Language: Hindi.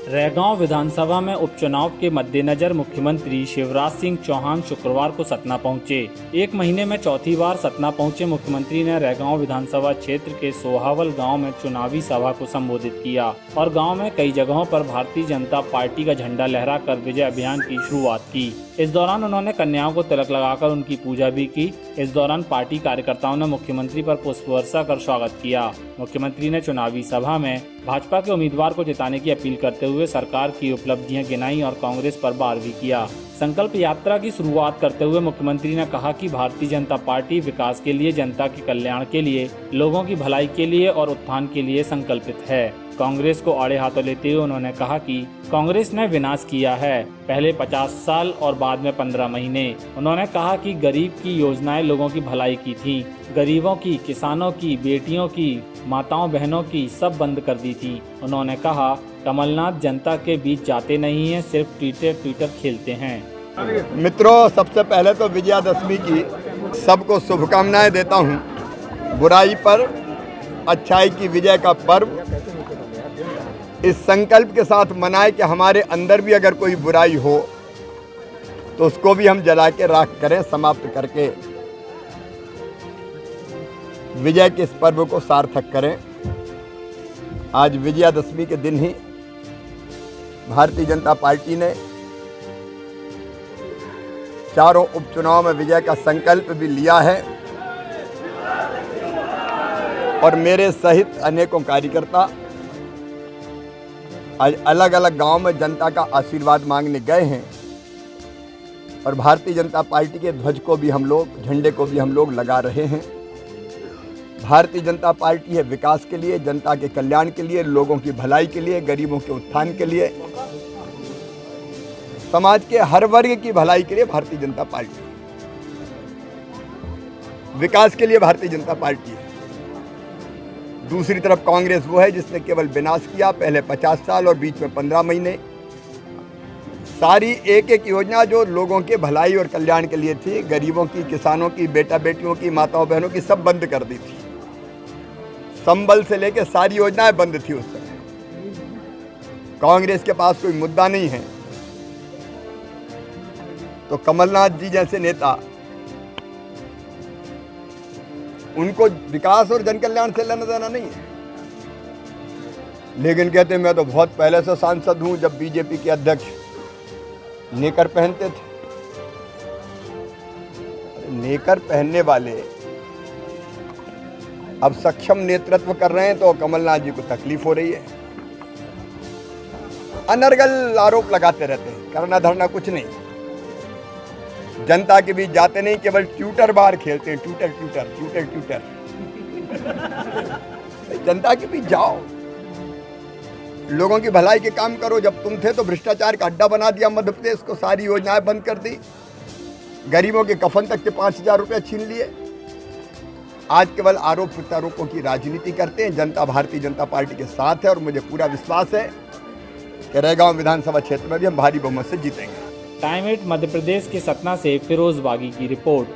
रैगांव विधानसभा में उपचुनाव के मद्देनजर मुख्यमंत्री शिवराज सिंह चौहान शुक्रवार को सतना पहुंचे। एक महीने में चौथी बार सतना पहुंचे मुख्यमंत्री ने रैगांव विधानसभा क्षेत्र के सोहावल गांव में चुनावी सभा को संबोधित किया और गांव में कई जगहों पर भारतीय जनता पार्टी का झंडा लहराकर विजय अभियान की शुरुआत की। इस दौरान उन्होंने कन्याओं को तिलक लगाकर उनकी पूजा भी की। इस दौरान पार्टी कार्यकर्ताओं ने मुख्यमंत्री पर पुष्प वर्षा कर स्वागत किया। मुख्यमंत्री ने चुनावी सभा में भाजपा के उम्मीदवार को जिताने की अपील करते हुए सरकार की उपलब्धियां गिनाई और कांग्रेस पर वार भी किया। संकल्प यात्रा की शुरुआत करते हुए मुख्यमंत्री ने कहा कि भारतीय जनता पार्टी विकास के लिए, जनता के कल्याण के लिए, लोगों की भलाई के लिए और उत्थान के लिए संकल्पित है। कांग्रेस को आड़े हाथों लेते हुए उन्होंने कहा कि कांग्रेस ने विनाश किया है, पहले 50 साल और बाद में 15 महीने। उन्होंने कहा कि गरीब की योजनाएं लोगों की भलाई की थी, गरीबों की, किसानों की, बेटियों की, माताओं बहनों की सब बंद कर दी थी। उन्होंने कहा कमलनाथ जनता के बीच जाते नहीं हैं, सिर्फ ट्विटर खेलते हैं। मित्रों, सबसे पहले तो विजयादशमी की सबको शुभकामनाएं देता हूं। बुराई पर अच्छाई की विजय का पर्व इस संकल्प के साथ मनाए कि हमारे अंदर भी अगर कोई बुराई हो तो उसको भी हम जला के राख करें, समाप्त करके विजय के इस पर्व को सार्थक करें। आज विजयादशमी के दिन ही भारतीय जनता पार्टी ने चारों उपचुनाव में विजय का संकल्प भी लिया है और मेरे सहित अनेकों कार्यकर्ता आज अलग अलग गांव में जनता का आशीर्वाद मांगने गए हैं और भारतीय जनता पार्टी के ध्वज को भी हम लोग, झंडे को भी हम लोग लगा रहे हैं। भारतीय जनता पार्टी है विकास के लिए, जनता के कल्याण के लिए, लोगों की भलाई के लिए, गरीबों के उत्थान के लिए, समाज के हर वर्ग की भलाई के लिए भारतीय जनता पार्टी, विकास के लिए भारतीय जनता पार्टी है। दूसरी तरफ कांग्रेस वो है जिसने केवल विनाश किया, पहले 50 साल और बीच में 15 महीने। सारी एक एक योजना जो लोगों के भलाई और कल्याण के लिए थी, गरीबों की, किसानों की, बेटा बेटियों की, माताओं बहनों की, सब बंद कर दी थी। संबल से लेकर सारी योजनाएं बंद थी उस समय। कांग्रेस के पास कोई मुद्दा नहीं है तो कमलनाथ जी जैसे नेता, उनको विकास और जन कल्याण से लेना देना नहीं है, लेकिन कहते हैं मैं तो बहुत पहले से सांसद हूं। जब बीजेपी के अध्यक्ष नेकर पहनते थे, नेकर पहनने वाले अब सक्षम नेतृत्व कर रहे हैं तो कमलनाथ जी को तकलीफ हो रही है। अनर्गल आरोप लगाते रहते हैं, करना धरना कुछ नहीं, जनता के बीच जाते नहीं, केवल ट्विटर बार खेलते हैं। ट्विटर जनता के बीच जाओ, लोगों की भलाई के काम करो। जब तुम थे तो भ्रष्टाचार का अड्डा बना दिया मध्य प्रदेश को, सारी योजनाएं बंद कर दी, गरीबों के कफन तक के 5000 रुपये छीन लिए। आज केवल आरोप प्रत्यारोपों की राजनीति करते हैं। जनता भारतीय जनता पार्टी के साथ है और मुझे पूरा विश्वास है कि रैगांव विधानसभा क्षेत्र में भी हम भारी बहुमत से जीतेंगे। टाइम 8 मध्य प्रदेश के सतना से फिरोज बागी की रिपोर्ट।